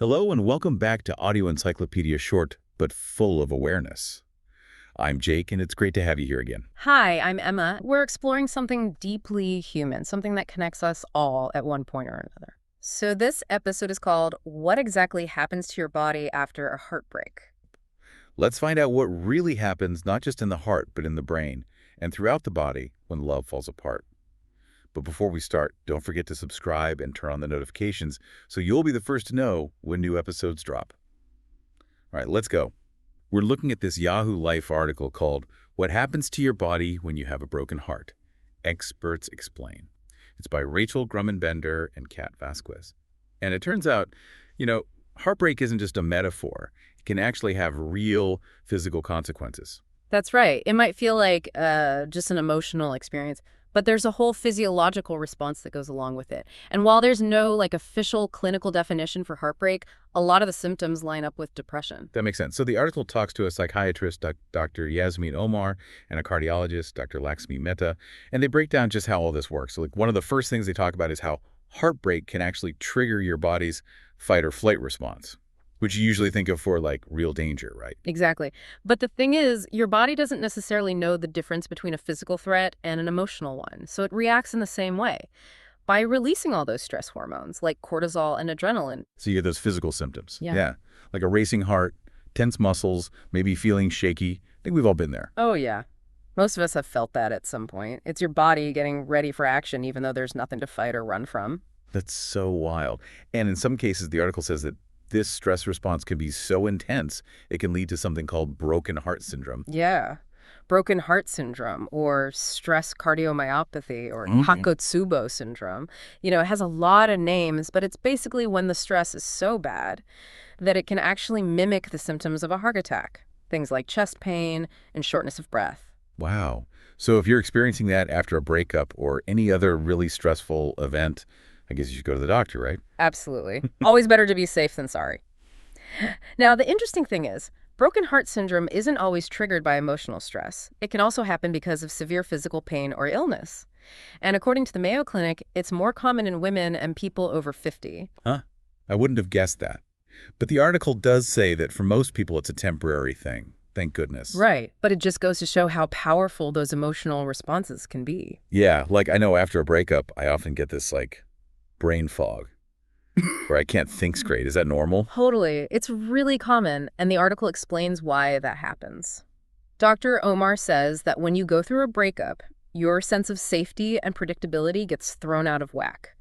Hello and welcome back to Audio Encyclopedia Short, but full of awareness. I'm Jake, and it's great to have you here again. Hi, I'm Emma. We're exploring something deeply human, something that connects us all at one point or another. So this episode is called What Exactly Happens to Your Body After a Heartbreak? Let's find out what really happens not just in the heart, but in the brain and throughout the body when love falls apart. But before we start, don't forget to subscribe and turn on the notifications so you'll be the first to know when new episodes drop. All right, let's go. We're looking at this Yahoo Life article called What Happens to Your Body When You Have a Broken Heart? Experts Explain. It's by Rachel Grumman-Bender and Kat Vasquez. And it turns out, heartbreak isn't just a metaphor. It can actually have real physical consequences. That's right. It might feel like just an emotional experience, but there's a whole physiological response that goes along with it. And while there's no official clinical definition for heartbreak, a lot of the symptoms line up with depression. That makes sense. So the article talks to a psychiatrist, Dr. Yasmin Omar, and a cardiologist, Dr. Laxmi Mehta, and they break down just how all this works. So one of the first things they talk about is how heartbreak can actually trigger your body's fight or flight response, which you usually think of for real danger, right? Exactly. But the thing is, your body doesn't necessarily know the difference between a physical threat and an emotional one, so it reacts in the same way by releasing all those stress hormones like cortisol and adrenaline. So you get those physical symptoms. Yeah. Like a racing heart, tense muscles, maybe feeling shaky. I think we've all been there. Oh, yeah. Most of us have felt that at some point. It's your body getting ready for action even though there's nothing to fight or run from. That's so wild. And in some cases, the article says that this stress response can be so intense, it can lead to something called broken heart syndrome. Yeah. Broken heart syndrome or stress cardiomyopathy or Takotsubo syndrome. It has a lot of names, but it's basically when the stress is so bad that it can actually mimic the symptoms of a heart attack. Things like chest pain and shortness of breath. Wow. So if you're experiencing that after a breakup or any other really stressful event, I guess you should go to the doctor, right? Absolutely. Always better to be safe than sorry. Now, the interesting thing is, broken heart syndrome isn't always triggered by emotional stress. It can also happen because of severe physical pain or illness. And according to the Mayo Clinic, it's more common in women and people over 50. Huh? I wouldn't have guessed that. But the article does say that for most people, it's a temporary thing. Thank goodness. Right. But it just goes to show how powerful those emotional responses can be. Yeah. I know after a breakup, I often get this brain fog where I can't think straight. Is that normal? Totally. It's really common, and the article explains why that happens. Dr. Omar says that when you go through a breakup, your sense of safety and predictability gets thrown out of whack.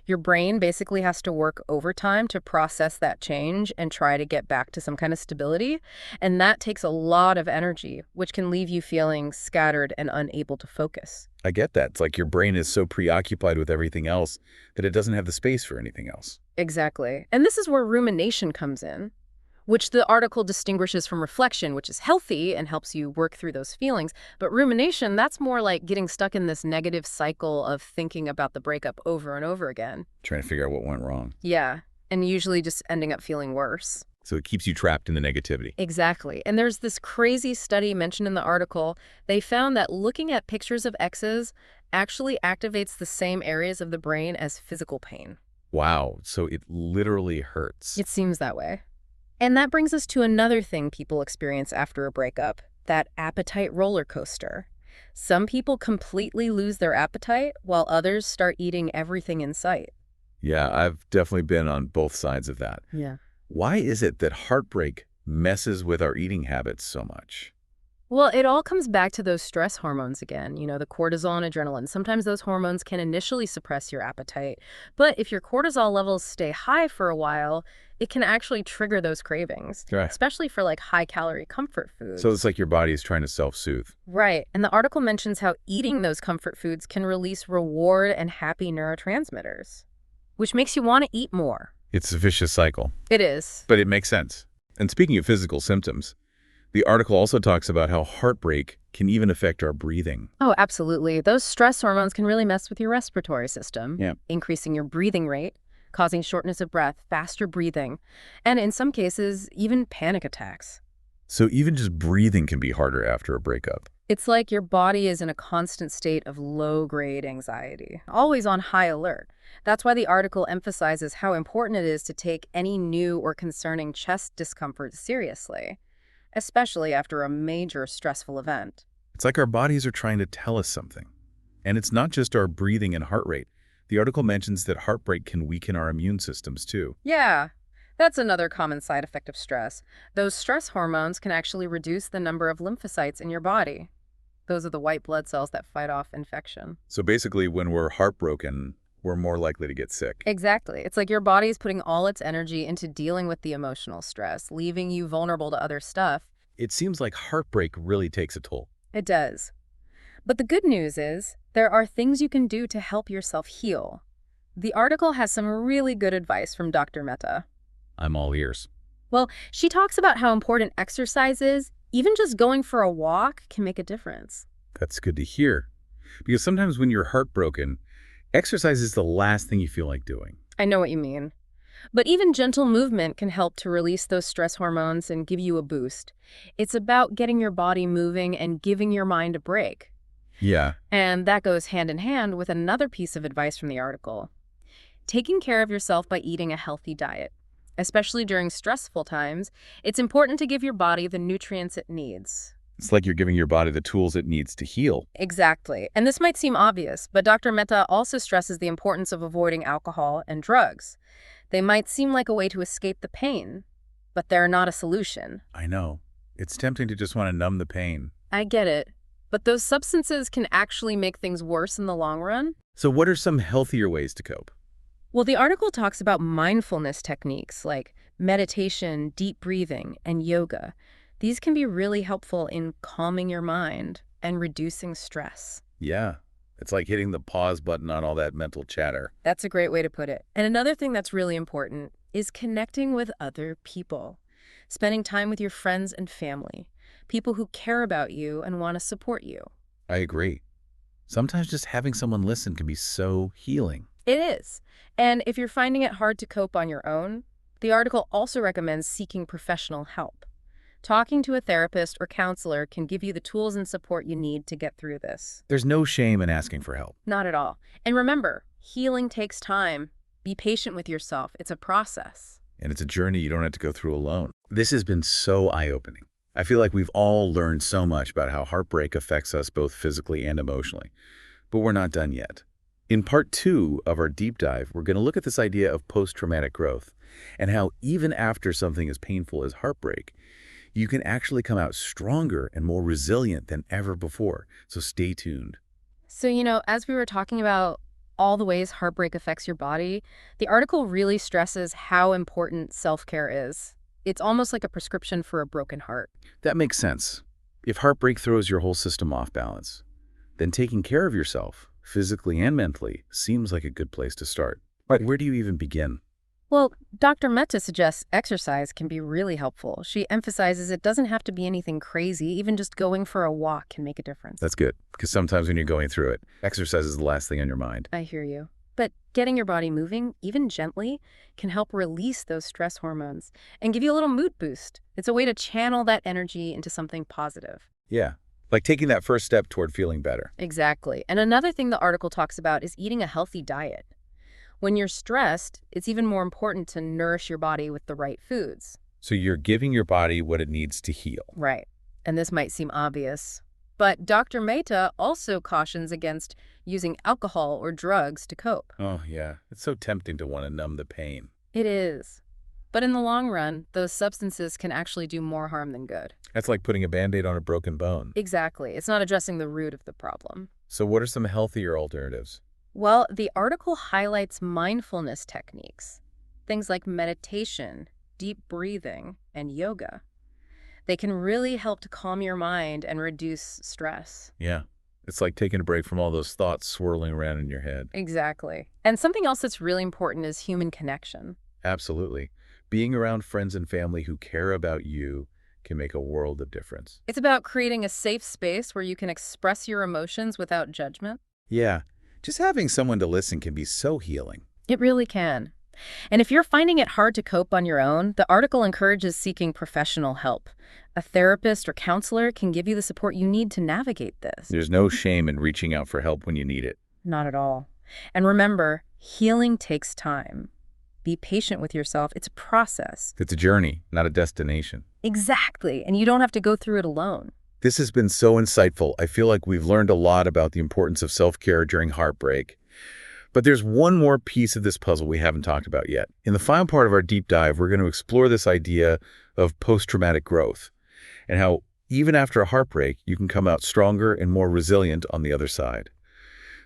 Your brain basically has to work overtime to process that change and try to get back to some kind of stability, and that takes a lot of energy, which can leave you feeling scattered and unable to focus. I get that. It's like your brain is so preoccupied with everything else that it doesn't have the space for anything else. Exactly. And this is where rumination comes in, which the article distinguishes from reflection, which is healthy and helps you work through those feelings. But rumination, that's more like getting stuck in this negative cycle of thinking about the breakup over and over again. Trying to figure out what went wrong. Yeah, and usually just ending up feeling worse. So it keeps you trapped in the negativity. Exactly. And there's this crazy study mentioned in the article. They found that looking at pictures of exes actually activates the same areas of the brain as physical pain. Wow. So it literally hurts. It seems that way. And that brings us to another thing people experience after a breakup, that appetite roller coaster. Some people completely lose their appetite while others start eating everything in sight. Yeah, I've definitely been on both sides of that. Yeah. Why is it that heartbreak messes with our eating habits so much? Well, it all comes back to those stress hormones again, the cortisol and adrenaline. Sometimes those hormones can initially suppress your appetite, but if your cortisol levels stay high for a while, it can actually trigger those cravings, Right. especially for high-calorie comfort foods. So it's like your body is trying to self-soothe. Right. And the article mentions how eating those comfort foods can release reward and happy neurotransmitters, which makes you want to eat more. It's a vicious cycle. It is. But it makes sense. And speaking of physical symptoms, the article also talks about how heartbreak can even affect our breathing. Oh, absolutely. Those stress hormones can really mess with your respiratory system, Yeah. increasing your breathing rate, causing shortness of breath, faster breathing, and in some cases, even panic attacks. So even just breathing can be harder after a breakup. It's like your body is in a constant state of low-grade anxiety, always on high alert. That's why the article emphasizes how important it is to take any new or concerning chest discomfort seriously, especially after a major stressful event. It's like our bodies are trying to tell us something. And it's not just our breathing and heart rate. The article mentions that heartbreak can weaken our immune systems, too. Yeah, that's another common side effect of stress. Those stress hormones can actually reduce the number of lymphocytes in your body. Those are the white blood cells that fight off infection. So basically, when we're heartbroken, we're more likely to get sick. Exactly. It's like your body is putting all its energy into dealing with the emotional stress, leaving you vulnerable to other stuff. It seems like heartbreak really takes a toll. It does. But the good news is, there are things you can do to help yourself heal. The article has some really good advice from Dr. Mehta. I'm all ears. Well, she talks about how important exercise is. Even just going for a walk can make a difference. That's good to hear. Because sometimes when you're heartbroken, exercise is the last thing you feel like doing. I know what you mean. But even gentle movement can help to release those stress hormones and give you a boost. It's about getting your body moving and giving your mind a break. Yeah. And that goes hand in hand with another piece of advice from the article. Taking care of yourself by eating a healthy diet. Especially during stressful times, it's important to give your body the nutrients it needs. It's like you're giving your body the tools it needs to heal. Exactly. And this might seem obvious, but Dr. Mehta also stresses the importance of avoiding alcohol and drugs. They might seem like a way to escape the pain, but they're not a solution. I know. It's tempting to just want to numb the pain. I get it. But those substances can actually make things worse in the long run. So what are some healthier ways to cope? Well, the article talks about mindfulness techniques like meditation, deep breathing, and yoga. These can be really helpful in calming your mind and reducing stress. Yeah. It's like hitting the pause button on all that mental chatter. That's a great way to put it. And another thing that's really important is connecting with other people. Spending time with your friends and family. People who care about you and want to support you. I agree. Sometimes just having someone listen can be so healing. It is. And if you're finding it hard to cope on your own, the article also recommends seeking professional help. Talking to a therapist or counselor can give you the tools and support you need to get through this. There's no shame in asking for help. Not at all. And remember, healing takes time. Be patient with yourself. It's a process. And it's a journey you don't have to go through alone. This has been so eye-opening. I feel like we've all learned so much about how heartbreak affects us both physically and emotionally. But we're not done yet. In part 2 of our deep dive, we're going to look at this idea of post-traumatic growth and how even after something as painful as heartbreak, you can actually come out stronger and more resilient than ever before. So stay tuned. So, as we were talking about all the ways heartbreak affects your body, the article really stresses how important self-care is. It's almost like a prescription for a broken heart. That makes sense. If heartbreak throws your whole system off balance, then taking care of yourself, physically and mentally, seems like a good place to start. But where do you even begin? Well, Dr. Mehta suggests exercise can be really helpful. She emphasizes it doesn't have to be anything crazy. Even just going for a walk can make a difference. That's good, because sometimes when you're going through it, exercise is the last thing on your mind. I hear you. But getting your body moving, even gently, can help release those stress hormones and give you a little mood boost. It's a way to channel that energy into something positive. Yeah, like taking that first step toward feeling better. Exactly. And another thing the article talks about is eating a healthy diet. When you're stressed, it's even more important to nourish your body with the right foods. So you're giving your body what it needs to heal. Right. And this might seem obvious, but Dr. Mehta also cautions against using alcohol or drugs to cope. Oh, yeah. It's so tempting to want to numb the pain. It is. But in the long run, those substances can actually do more harm than good. That's like putting a Band-Aid on a broken bone. Exactly. It's not addressing the root of the problem. So what are some healthier alternatives? Well, the article highlights mindfulness techniques, things like meditation, deep breathing, and yoga. They can really help to calm your mind and reduce stress. Yeah. It's like taking a break from all those thoughts swirling around in your head. Exactly. And something else that's really important is human connection. Absolutely. Being around friends and family who care about you can make a world of difference. It's about creating a safe space where you can express your emotions without judgment. Yeah. Just having someone to listen can be so healing. It really can. And if you're finding it hard to cope on your own, the article encourages seeking professional help. A therapist or counselor can give you the support you need to navigate this. There's no shame in reaching out for help when you need it. Not at all. And remember, healing takes time. Be patient with yourself. It's a process. It's a journey, not a destination. Exactly. And you don't have to go through it alone. This has been so insightful. I feel like we've learned a lot about the importance of self-care during heartbreak. But there's one more piece of this puzzle we haven't talked about yet. In the final part of our deep dive, we're going to explore this idea of post-traumatic growth and how even after a heartbreak, you can come out stronger and more resilient on the other side.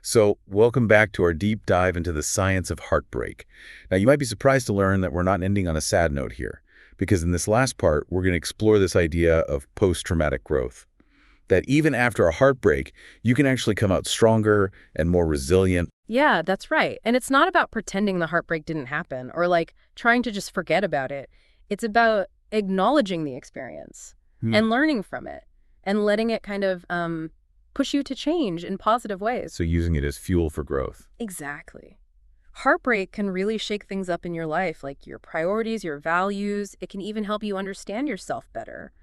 So, welcome back to our deep dive into the science of heartbreak. Now, you might be surprised to learn that we're not ending on a sad note here, because in this last part, we're going to explore this idea of post-traumatic growth. That even after a heartbreak, you can actually come out stronger and more resilient. Yeah, that's right. And it's not about pretending the heartbreak didn't happen or like trying to just forget about it. It's about acknowledging the experience and learning from it and letting it kind of push you to change in positive ways. So using it as fuel for growth. Exactly. Heartbreak can really shake things up in your life, like your priorities, your values. It can even help you understand yourself better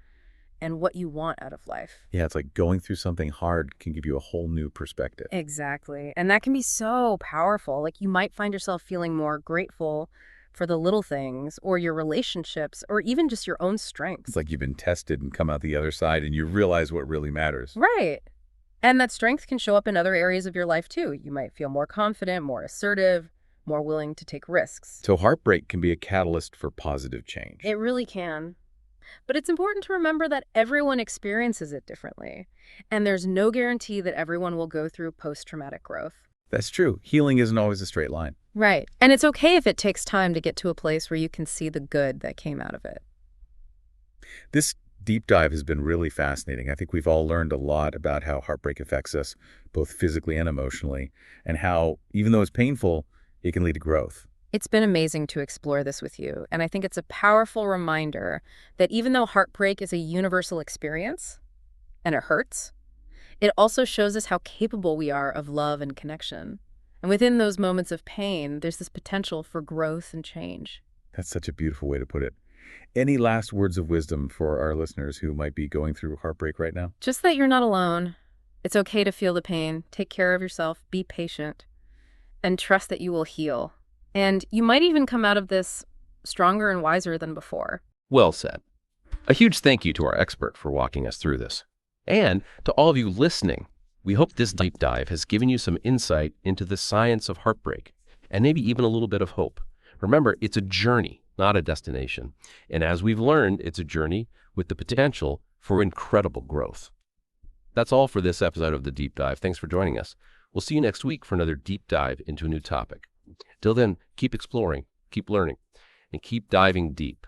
and what you want out of life. Yeah, it's like going through something hard can give you a whole new perspective. Exactly. And that can be so powerful. Like you might find yourself feeling more grateful for the little things or your relationships or even just your own strengths. It's like you've been tested and come out the other side and you realize what really matters. Right. And that strength can show up in other areas of your life too. You might feel more confident, more assertive, more willing to take risks. So heartbreak can be a catalyst for positive change. It really can. But it's important to remember that everyone experiences it differently. And there's no guarantee that everyone will go through post-traumatic growth. That's true. Healing isn't always a straight line. Right. And it's okay if it takes time to get to a place where you can see the good that came out of it. This deep dive has been really fascinating. I think we've all learned a lot about how heartbreak affects us, both physically and emotionally, and how, even though it's painful, it can lead to growth. It's been amazing to explore this with you, and I think it's a powerful reminder that even though heartbreak is a universal experience, and it hurts, it also shows us how capable we are of love and connection. And within those moments of pain, there's this potential for growth and change. That's such a beautiful way to put it. Any last words of wisdom for our listeners who might be going through heartbreak right now? Just that you're not alone. It's okay to feel the pain, take care of yourself, be patient, and trust that you will heal. And you might even come out of this stronger and wiser than before. Well said. A huge thank you to our expert for walking us through this. And to all of you listening, we hope this deep dive has given you some insight into the science of heartbreak, and maybe even a little bit of hope. Remember, it's a journey, not a destination. And as we've learned, it's a journey with the potential for incredible growth. That's all for this episode of The Deep Dive. Thanks for joining us. We'll see you next week for another deep dive into a new topic. Till then, keep exploring, keep learning, and keep diving deep.